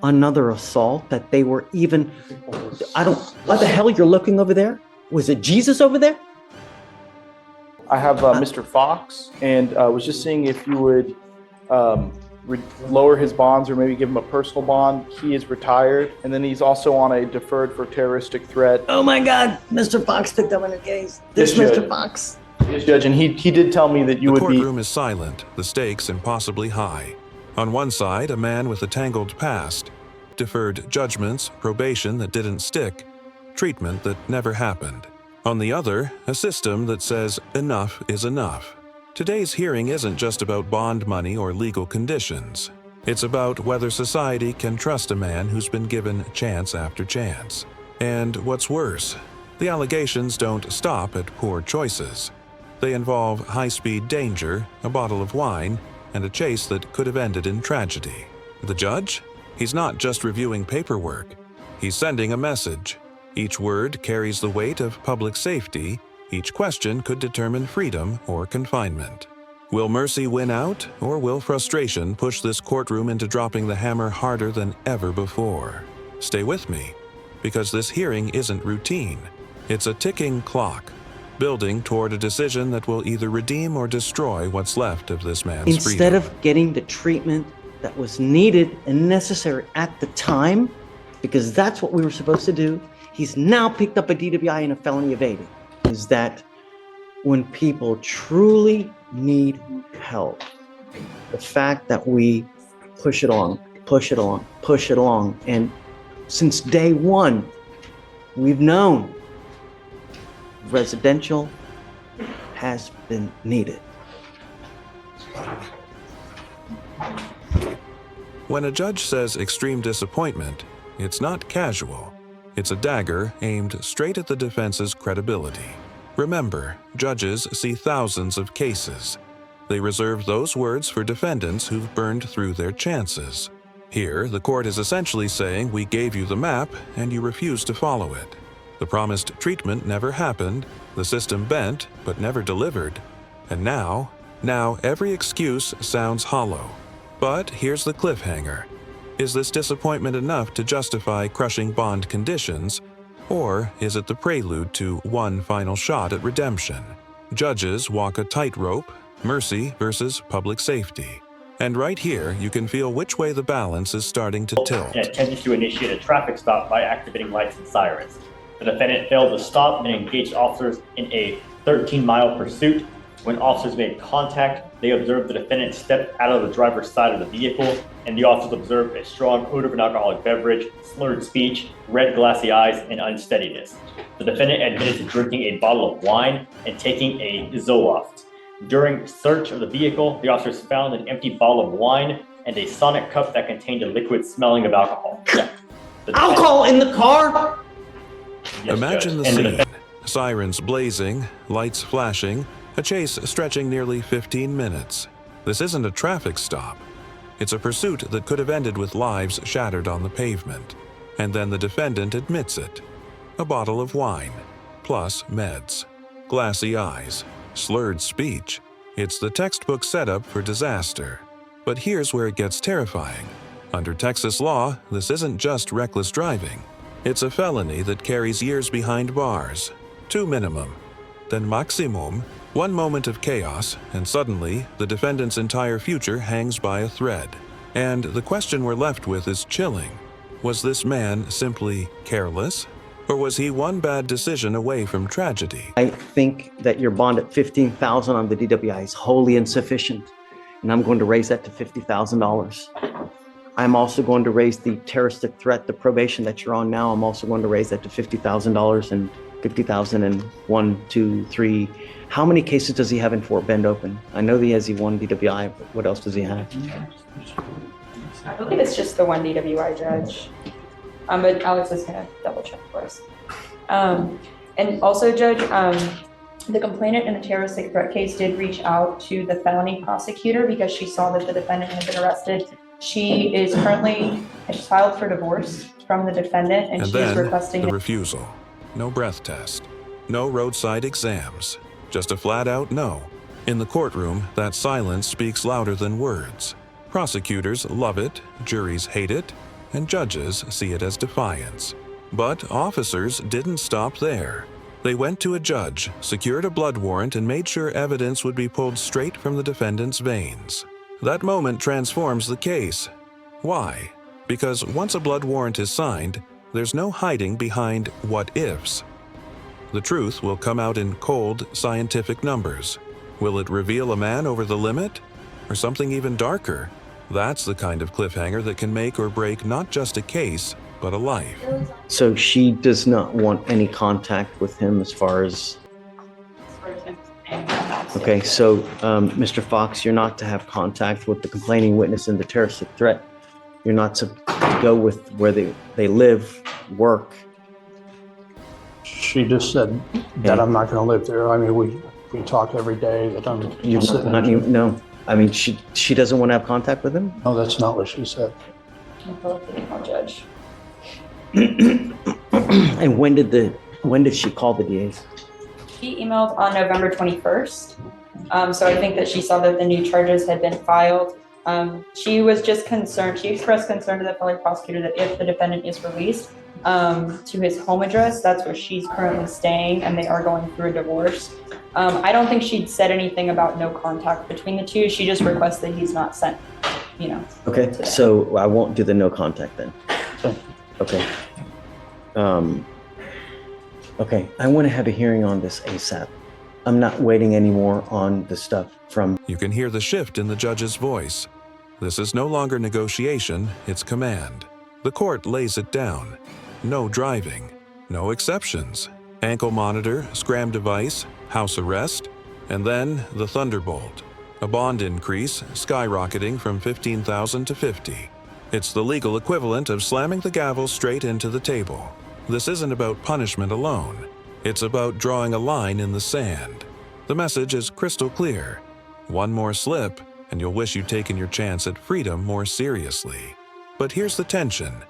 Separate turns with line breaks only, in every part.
another assault that they were even, what the hell you're looking over there? Was it Jesus over there?
I have Mr. Fox, and was just seeing if you would lower his bonds or maybe give him a personal bond. He is retired, and then he's also on a deferred for terroristic threat.
Oh my God, Mr. Fox picked up on the case. This
Yes,
Mr.
Judge.
Fox.
Yes, Judge, and he did tell me that you would be...
The courtroom is silent, the stakes impossibly high. On one side, a man with a tangled past, deferred judgments, probation that didn't stick, treatment that never happened. On the other, a system that says enough is enough. Today's hearing isn't just about bond money or legal conditions. It's about whether society can trust a man who's been given chance after chance. And what's worse, the allegations don't stop at poor choices. They involve high-speed danger, a bottle of wine, and a chase that could have ended in tragedy. The judge? He's not just reviewing paperwork. He's sending a message. Each word carries the weight of public safety. Each question could determine freedom or confinement. Will mercy win out, or will frustration push this courtroom into dropping the hammer harder than ever before? Stay with me, because this hearing isn't routine. It's a ticking clock, building toward a decision that will either redeem or destroy what's left of this man's freedom.
Instead of getting the treatment that was needed and necessary at the time, because that's what we were supposed to do, he's now picked up a DWI and a felony evading. Is that when people truly need help, the fact that we push it on, and since day one, we've known residential has been needed.
When a judge says extreme disappointment, it's not casual. It's a dagger aimed straight at the defense's credibility. Remember, judges see thousands of cases. They reserve those words for defendants who've burned through their chances. Here, the court is essentially saying, we gave you the map and you refused to follow it. The promised treatment never happened, the system bent but never delivered. And now every excuse sounds hollow. But here's the cliffhanger. Is this disappointment enough to justify crushing bond conditions, or is it the prelude to one final shot at redemption? Judges walk a tightrope, mercy versus public safety. And right here, you can feel which way the balance is starting to tilt.
And attempted to initiate a traffic stop by activating lights and sirens. The defendant failed to stop and engaged officers in a 13-mile pursuit. When officers made contact, they observed the defendant step out of the driver's side of the vehicle, and the officers observed a strong odor of an alcoholic beverage, slurred speech, red glassy eyes, and unsteadiness. The defendant admitted to drinking a bottle of wine and taking a Zoloft. During search of the vehicle, the officers found an empty bottle of wine and a sonic cup that contained a liquid smelling of alcohol.
Alcohol in the car?
Yes,
Imagine
Judge.
the scene. Sirens blazing, lights flashing, a chase stretching nearly 15 minutes. This isn't a traffic stop. It's a pursuit that could have ended with lives shattered on the pavement. And then the defendant admits it. A bottle of wine, plus meds, glassy eyes, slurred speech. It's the textbook setup for disaster. But here's where it gets terrifying. Under Texas law, this isn't just reckless driving. It's a felony that carries years behind bars. 2 minimum. Then maximum, 1 moment of chaos, and suddenly the defendant's entire future hangs by a thread. And the question we're left with is chilling. Was this man simply careless? Or was he one bad decision away from tragedy?
I think that your bond at $15,000 on the DWI is wholly insufficient, and I'm going to raise that to $50,000. I'm also going to raise the terroristic threat, the probation that you're on now. I'm also going to raise that to $50,000 and $50,000 and 1, 2, 3. How many cases does he have in Fort Bend open? I know he has one DWI, but what else does he have?
I believe it's just the one DWI, Judge. But Alex is gonna double check for us. And also, Judge, the complainant in the terroristic threat case did reach out to the felony prosecutor because she saw that the defendant had been arrested. She is currently filed for divorce from the defendant, and she is requesting
the refusal. No breath test. No roadside exams. Just a flat-out no. In the courtroom, that silence speaks louder than words. Prosecutors love it, juries hate it, and judges see it as defiance. But officers didn't stop there. They went to a judge, secured a blood warrant, and made sure evidence would be pulled straight from the defendant's veins. That moment transforms the case. Why? Because once a blood warrant is signed, there's no hiding behind what-ifs. The truth will come out in cold, scientific numbers. Will it reveal a man over the limit? Or something even darker? That's the kind of cliffhanger that can make or break not just a case, but a life.
So she does not want any contact with him as far as... Okay, so Mr. Fox, you're not to have contact with the complaining witness and the terroristic threat. You're not to go with where they live, work.
She just said that I'm not going to live there. I mean, we talk every day that I'm
You're
sitting
not
there.
even, no. I mean, she doesn't want to have contact with him?
No, that's not what she said.
I'll judge.
And when did she call the DAs?
She emailed on November 21st. So I think that she saw that the new charges had been filed. She was just concerned. She expressed concern to the public prosecutor that if the defendant is released to his home address, that's where she's currently staying, and they are going through a divorce. I don't think she'd said anything about no contact between the two. She just requests that he's not sent,
Okay, so I won't do the no contact then. Okay. Okay, I want to have a hearing on this ASAP. I'm not waiting anymore on the stuff from...
You can hear the shift in the judge's voice. This is no longer negotiation, it's command. The court lays it down. No driving, no exceptions. Ankle monitor, SCRAM device, house arrest, and then the thunderbolt. A bond increase skyrocketing from $15,000 to $50,000. It's the legal equivalent of slamming the gavel straight into the table. This isn't about punishment alone. It's about drawing a line in the sand. The message is crystal clear. One more slip, and you'll wish you'd taken your chance at freedom more seriously. But here's the tension.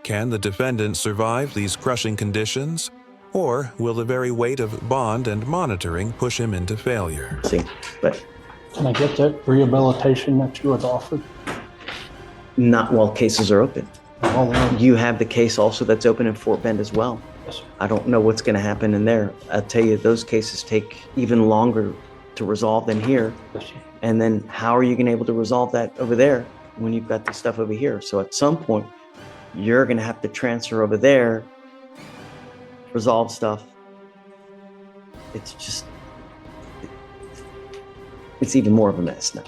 Can the defendant survive these crushing conditions? Or will the very weight of bond and monitoring push him into failure?
See, but
Can I get that rehabilitation that you had offered?
not while cases are open. You have the case also that's open in Fort Bend as well.
Yes, sir.
I don't know what's going to happen in there. I'll tell you, those cases take even longer to resolve than here.
Yes, sir.
And then how are you going to be able to resolve that over there when you've got this stuff over here? So at some point, you're going to have to transfer over there, resolve stuff. It's just, it's even more of a mess now.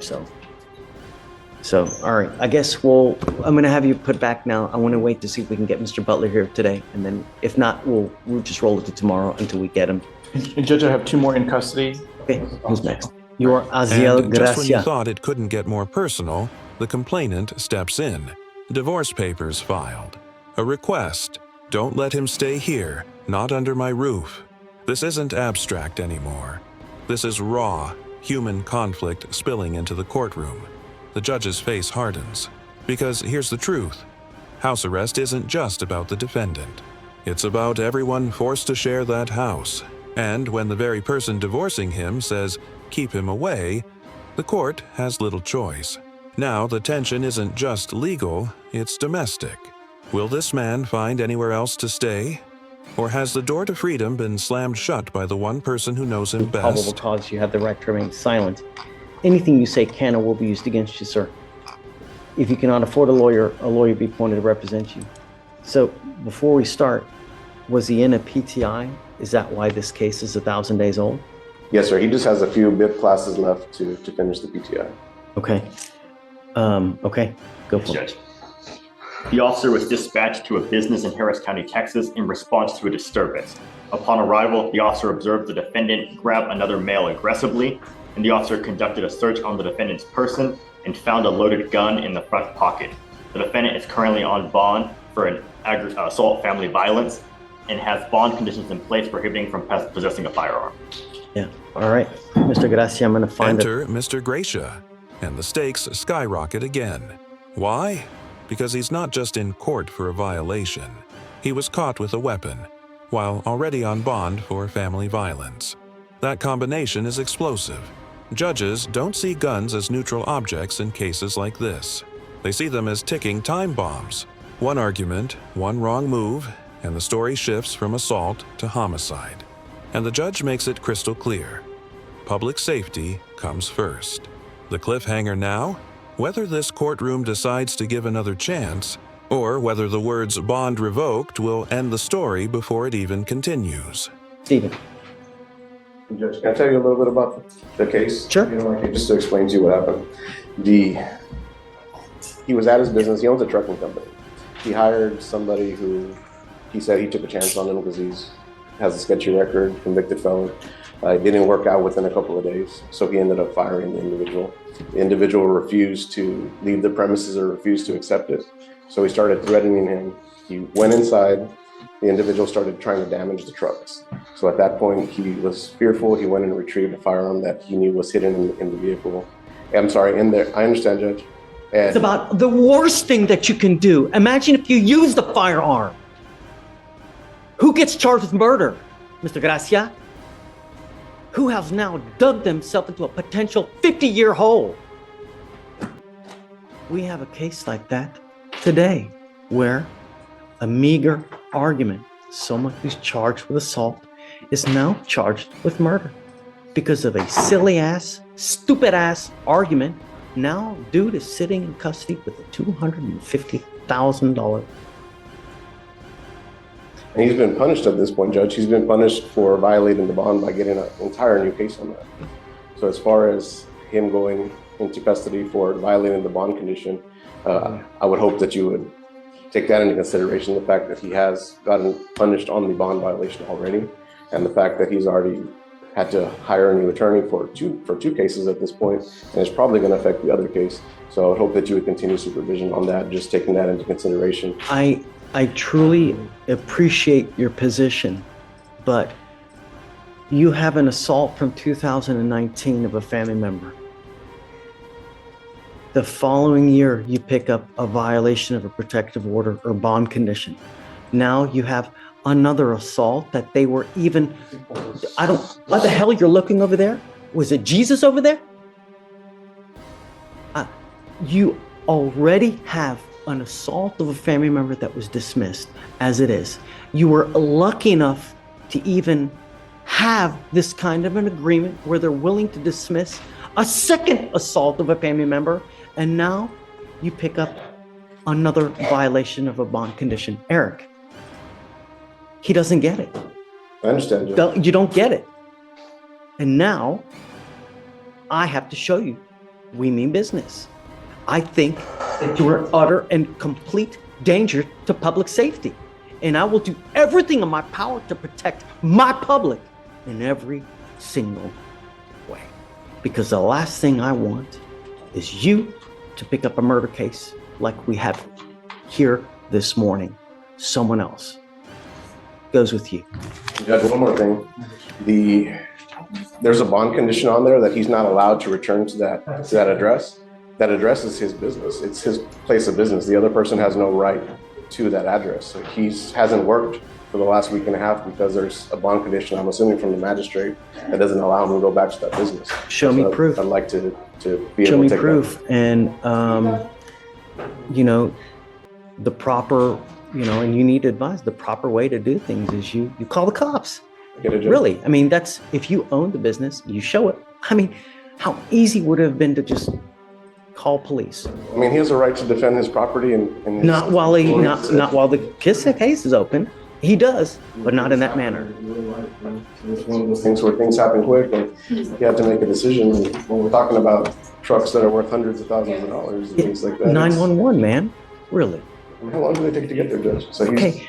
So, all right, I guess I'm going to have you put back now. I want to wait to see if we can get Mr. Butler here today. And then if not, we'll just roll it to tomorrow until we get him.
And Judge, I have 2 more in custody.
Okay, who's next? You are Aziel
And just when you
Gracia.
thought it couldn't get more personal, the complainant steps in. Divorce papers filed. A request. Don't let him stay here, not under my roof. This isn't abstract anymore. This is raw, human conflict spilling into the courtroom. The judge's face hardens. Because here's the truth. House arrest isn't just about the defendant. It's about everyone forced to share that house. And when the very person divorcing him says, keep him away, the court has little choice. Now the tension isn't just legal, it's domestic. Will this man find anywhere else to stay? Or has the door to freedom been slammed shut by the one person who knows him
Probable
best?
cause, you have the right to remain silent. Anything you say can or will be used against you, sir. If you cannot afford a lawyer be appointed to represent you. So before we start, was he in a PTI? Is that why this case is 1,000 days old?
Yes, sir. He just has a few BIP classes left to finish the PTI.
Okay. Okay, go for it.
Judge. The officer was dispatched to a business in Harris County, Texas in response to a disturbance. Upon arrival, the officer observed the defendant grab another male aggressively, and the officer conducted a search on the defendant's person and found a loaded gun in the front pocket. The defendant is currently on bond for an assault family violence and has bond conditions in place prohibiting from possessing a firearm.
Yeah, all right. Mr. Gracia, I'm going to find
Enter Mr. Gracia, and the stakes skyrocket again. Why? Because he's not just in court for a violation. He was caught with a weapon, while already on bond for family violence. That combination is explosive. Judges don't see guns as neutral objects in cases like this. They see them as ticking time bombs. One argument, one wrong move, and the story shifts from assault to homicide. And the judge makes it crystal clear. Public safety comes first. The cliffhanger now? Whether this courtroom decides to give another chance, or whether the words bond revoked will end the story before it even continues.
Stephen.
Judge, can I tell you a little bit about the case?
Sure.
You know, just to explain to you what happened. He was at his business. He owns a trucking company. He hired somebody who he said he took a chance on him because he has a sketchy record, convicted felon. It didn't work out within a couple of days, so he ended up firing the individual. The individual refused to leave the premises or refused to accept it. So he started threatening him. He went inside. The individual started trying to damage the trucks. So at that point, he was fearful. He went and retrieved a firearm that he knew was hidden in the vehicle. I'm sorry, in there. I understand, Judge.
It's about the worst thing that you can do. Imagine if you used a firearm. Who gets charged with murder? Mr. Gracia? Who has now dug themselves into a potential 50-year hole? We have a case like that today where a meager argument, someone who's charged with assault, is now charged with murder because of a silly-ass, stupid-ass argument. Now, dude is sitting in custody with a $250,000.
And he's been punished at this point, Judge. He's been punished for violating the bond by getting an entire new case on that. So as far as him going into custody for violating the bond condition, I would hope that you would take that into consideration, the fact that he has gotten punished on the bond violation already, and the fact that he's already had to hire a new attorney for two cases at this point, and it's probably going to affect the other case. So I would hope that you would continue supervision on that, just taking that into consideration.
I truly appreciate your position, but you have an assault from 2019 of a family member. The following year, you pick up a violation of a protective order or bond condition. Now you have another assault that they were even, what the hell you're looking over there? Was it Jesus over there? You already have an assault of a family member that was dismissed as it is. You were lucky enough to even have this kind of an agreement where they're willing to dismiss a second assault of a family member, and now you pick up another violation of a bond condition. Eric, he doesn't get it.
I understand, Judge.
You don't get it. And now I have to show you we mean business. I think that you are utter and complete danger to public safety. And I will do everything in my power to protect my public in every single way. Because the last thing I want is you to pick up a murder case like we have here this morning. Someone else goes with you.
Judge, one more thing. There's a bond condition on there that he's not allowed to return to that address. That address is his business. It's his place of business. The other person has no right to that address. So he hasn't worked for the last week and a half because there's a bond condition, I'm assuming from the magistrate, that doesn't allow him to go back to that business.
Show me proof.
I'd like to be
Show
able
me
to take
proof.
that.
And, the proper, and you need to advise, the proper way to do things is you call the cops.
Get it, Judge?
Really. I mean, that's, if you own the business, you show it. I mean, how easy would it have been to just call police?
I mean, he has a right to defend his property and
Not while the case is open. He does, but not in that manner.
It's one of those things where things happen quick and you have to make a decision. And when we're talking about trucks that are worth hundreds of thousands of dollars and things like that.
911, man. Really?
How long do they take to get there, Judge? So
Okay.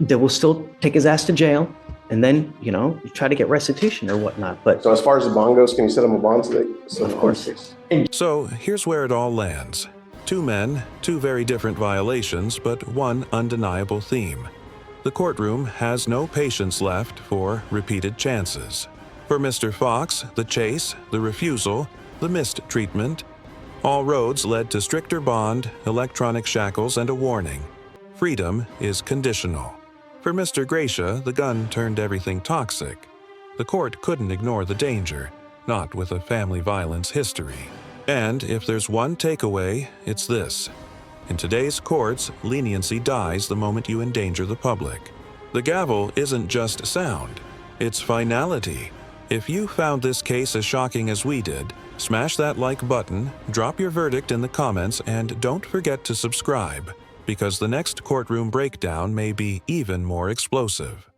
They will still take his ass to jail, and then, you try to get restitution or whatnot. But
So as far as the bond goes, can you set him a bond today?
of course.
So here's where it all lands. Two men, two very different violations, but one undeniable theme. The courtroom has no patience left for repeated chances. For Mr. Fox, the chase, the refusal, the missed treatment, all roads led to stricter bond, electronic shackles, and a warning. Freedom is conditional. For Mr. Gracia, the gun turned everything toxic. The court couldn't ignore the danger, not with a family violence history. And if there's one takeaway, it's this. In today's courts, leniency dies the moment you endanger the public. The gavel isn't just sound, it's finality. If you found this case as shocking as we did, smash that like button, drop your verdict in the comments, and don't forget to subscribe, because the next courtroom breakdown may be even more explosive.